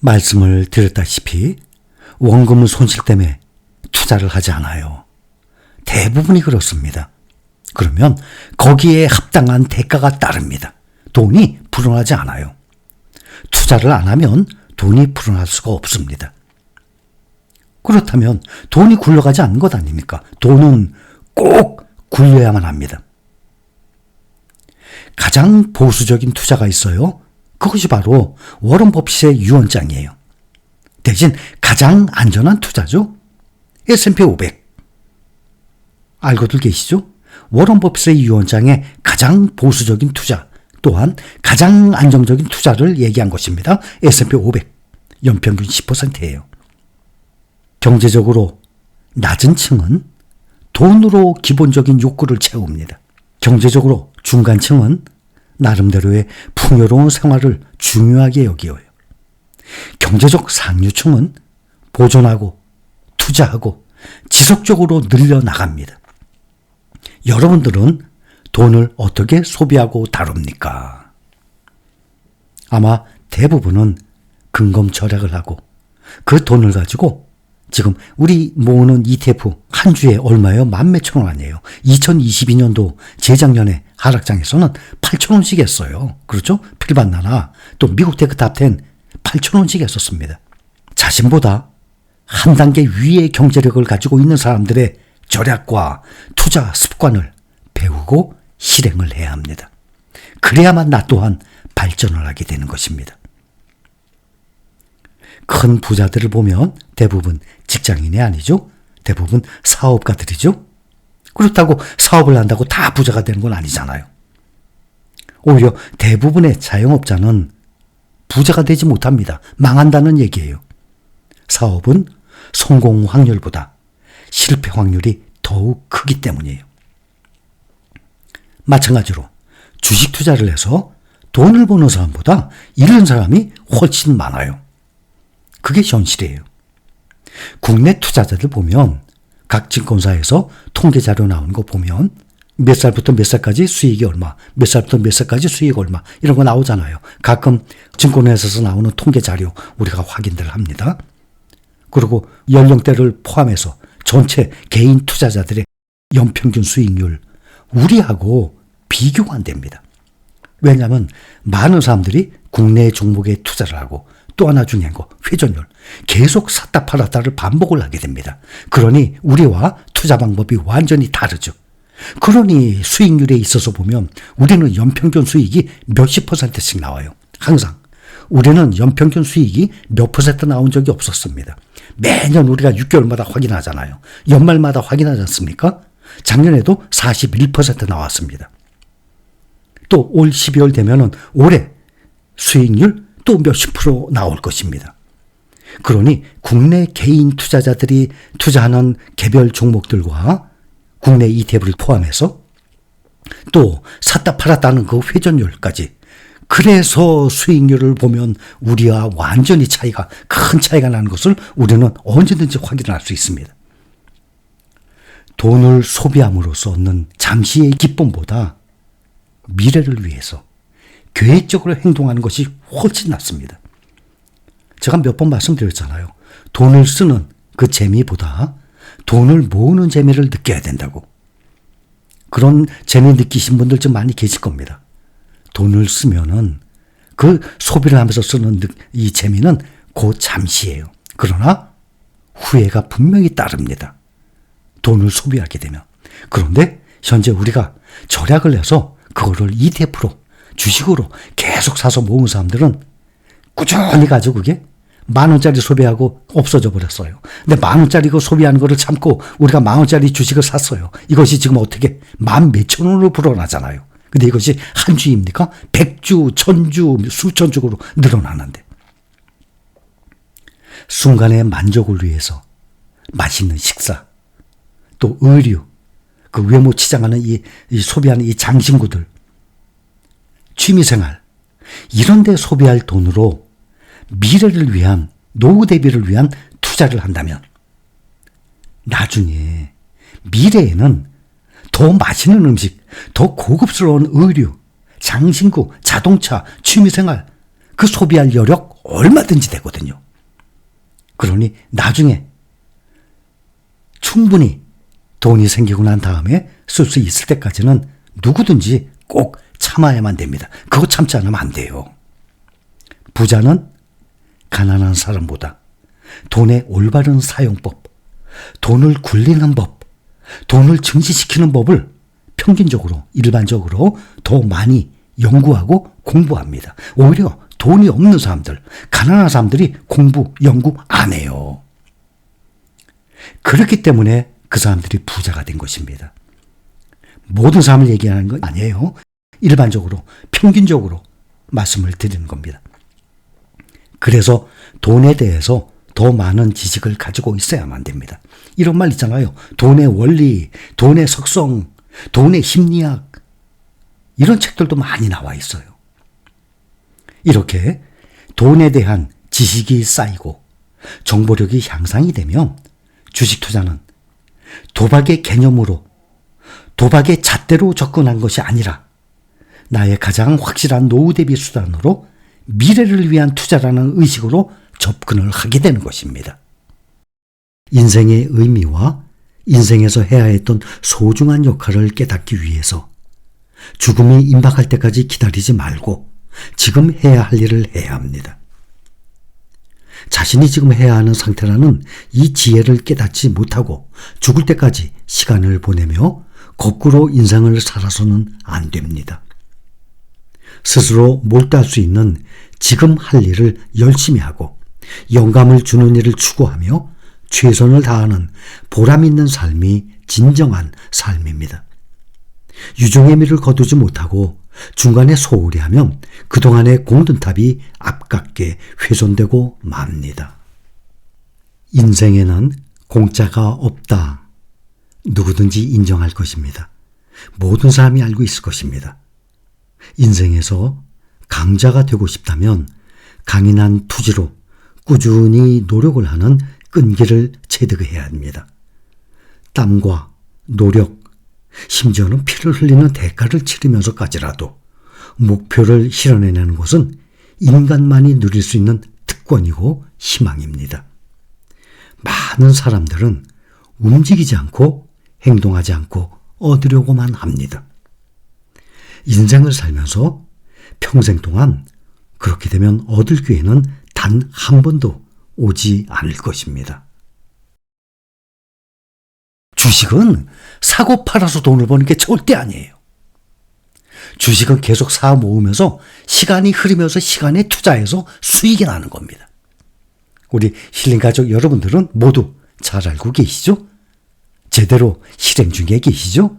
말씀을 드렸다시피 원금 손실 때문에 투자를 하지 않아요. 대부분이 그렇습니다. 그러면 거기에 합당한 대가가 따릅니다. 돈이 불어나지 않아요. 투자를 안 하면 돈이 불어날 수가 없습니다. 그렇다면 돈이 굴러가지 않는 것 아닙니까? 돈은 꼭 굴려야만 합니다. 가장 보수적인 투자가 있어요. 그것이 바로 워런 버핏의 유언장이에요. 대신 가장 안전한 투자죠. S&P 500. 알고들 계시죠? 워런 버핏의 유언장에 가장 보수적인 투자 또한 가장 안정적인 투자를 얘기한 것입니다. S&P 500. 연평균 10%예요. 경제적으로 낮은 층은 돈으로 기본적인 욕구를 채웁니다. 경제적으로 중간층은 나름대로의 풍요로운 생활을 중요하게 여겨요. 경제적 상류층은 보존하고 투자하고 지속적으로 늘려나갑니다. 여러분들은 돈을 어떻게 소비하고 다룹니까? 아마 대부분은 근검절약을 하고 그 돈을 가지고 지금 우리 모으는 ETF 한 주에 얼마예요? 만 몇천 원 아니에요. 2022년도 재작년에 하락장에서는 8,000원씩 했어요. 그렇죠? 필반나나 또 미국 테크 탑10 8,000원씩 했었습니다. 자신보다 한 단계 위의 경제력을 가지고 있는 사람들의 절약과 투자 습관을 배우고 실행을 해야 합니다. 그래야만 나 또한 발전을 하게 되는 것입니다. 큰 부자들을 보면 대부분 직장인이 아니죠. 대부분 사업가들이죠. 그렇다고 사업을 한다고 다 부자가 되는 건 아니잖아요. 오히려 대부분의 자영업자는 부자가 되지 못합니다. 망한다는 얘기예요. 사업은 성공 확률보다 실패 확률이 더욱 크기 때문이에요. 마찬가지로 주식 투자를 해서 돈을 버는 사람보다 잃은 사람이 훨씬 많아요. 그게 현실이에요. 국내 투자자들 보면 각 증권사에서 통계 자료 나오는 거 보면 몇 살부터 몇 살까지 수익이 얼마, 몇 살부터 몇 살까지 수익 얼마 이런 거 나오잖아요. 가끔 증권회사에서 나오는 통계 자료 우리가 확인들 합니다. 그리고 연령대를 포함해서 전체 개인 투자자들의 연평균 수익률 우리하고 비교가 안 됩니다. 왜냐하면 많은 사람들이 국내 종목에 투자를 하고 또 하나 중요한 거 회전율 계속 샀다 팔았다를 반복을 하게 됩니다. 그러니 우리와 투자 방법이 완전히 다르죠. 그러니 수익률에 있어서 보면 우리는 연평균 수익이 몇십 %씩 나와요. 항상 우리는 연평균 수익이 몇 % 나온 적이 없었습니다. 매년 우리가 6개월마다 확인하잖아요. 연말마다 확인하지 않습니까? 작년에도 41% 나왔습니다. 또 올 12월 되면은 올해 수익률 또 몇십 % 나올 것입니다. 그러니 국내 개인 투자자들이 투자하는 개별 종목들과 국내 ETF를 포함해서 또 샀다 팔았다는 그 회전율까지 그래서 수익률을 보면 우리와 완전히 큰 차이가 나는 것을 우리는 언제든지 확인할 수 있습니다. 돈을 소비함으로써 얻는 잠시의 기쁨보다 미래를 위해서 계획적으로 행동하는 것이 훨씬 낫습니다. 제가 몇 번 말씀드렸잖아요. 돈을 쓰는 그 재미보다 돈을 모으는 재미를 느껴야 된다고. 그런 재미 느끼신 분들 좀 많이 계실 겁니다. 돈을 쓰면은 그 소비를 하면서 쓰는 이 재미는 곧 잠시예요. 그러나 후회가 분명히 따릅니다. 돈을 소비하게 되면. 그런데 현재 우리가 절약을 해서 그거를 ETF로 주식으로 계속 사서 모은 사람들은 꾸준히 가지고 그게 10,000원짜리 소비하고 없어져 버렸어요. 근데 10,000원짜리 그 소비하는 거를 참고 우리가 10,000원짜리 주식을 샀어요. 이것이 지금 어떻게 10,000몇천 원으로 불어나잖아요. 근데 이것이 한 주입니까? 100주, 1000주, 수천 주로 늘어나는데. 순간의 만족을 위해서 맛있는 식사, 또 의류, 그 외모 치장하는 이 소비하는 이 장신구들, 취미생활, 이런 데 소비할 돈으로 미래를 위한, 노후 대비를 위한 투자를 한다면 나중에 미래에는 더 맛있는 음식, 더 고급스러운 의류, 장신구, 자동차, 취미생활 그 소비할 여력 얼마든지 되거든요. 그러니 나중에 충분히 돈이 생기고 난 다음에 쓸 수 있을 때까지는 누구든지 꼭 참아야만 됩니다. 그거 참지 않으면 안 돼요. 부자는 가난한 사람보다 돈의 올바른 사용법, 돈을 굴리는 법, 돈을 증식시키는 법을 평균적으로, 일반적으로 더 많이 연구하고 공부합니다. 오히려 돈이 없는 사람들, 가난한 사람들이 공부, 연구 안 해요. 그렇기 때문에 그 사람들이 부자가 된 것입니다. 모든 사람을 얘기하는 건 아니에요. 일반적으로, 평균적으로 말씀을 드리는 겁니다. 그래서 돈에 대해서 더 많은 지식을 가지고 있어야만 됩니다. 이런 말 있잖아요. 돈의 원리, 돈의 속성, 돈의 심리학, 이런 책들도 많이 나와 있어요. 이렇게 돈에 대한 지식이 쌓이고 정보력이 향상이 되면 주식 투자는 도박의 개념으로, 도박의 잣대로 접근한 것이 아니라 나의 가장 확실한 노후 대비 수단으로 미래를 위한 투자라는 의식으로 접근을 하게 되는 것입니다. 인생의 의미와 인생에서 해야 했던 소중한 역할을 깨닫기 위해서 죽음이 임박할 때까지 기다리지 말고 지금 해야 할 일을 해야 합니다. 자신이 지금 해야 하는 상태라는 이 지혜를 깨닫지 못하고 죽을 때까지 시간을 보내며 거꾸로 인생을 살아서는 안 됩니다. 스스로 몰두할 수 있는 지금 할 일을 열심히 하고 영감을 주는 일을 추구하며 최선을 다하는 보람 있는 삶이 진정한 삶입니다. 유종의 미를 거두지 못하고 중간에 소홀히 하면 그동안의 공든탑이 아깝게 훼손되고 맙니다. 인생에는 공짜가 없다. 누구든지 인정할 것입니다. 모든 사람이 알고 있을 것입니다. 인생에서 강자가 되고 싶다면 강인한 투지로 꾸준히 노력을 하는 끈기를 체득해야 합니다. 땀과 노력, 심지어는 피를 흘리는 대가를 치르면서까지라도 목표를 실현해내는 것은 인간만이 누릴 수 있는 특권이고 희망입니다. 많은 사람들은 움직이지 않고 행동하지 않고 얻으려고만 합니다. 인생을 살면서 평생 동안 그렇게 되면 얻을 기회는 단 한 번도 오지 않을 것입니다. 주식은 사고 팔아서 돈을 버는 게 절대 아니에요. 주식은 계속 사 모으면서 시간이 흐르면서 시간에 투자해서 수익이 나는 겁니다. 우리 힐링가족 여러분들은 모두 잘 알고 계시죠? 제대로 실행 중에 계시죠?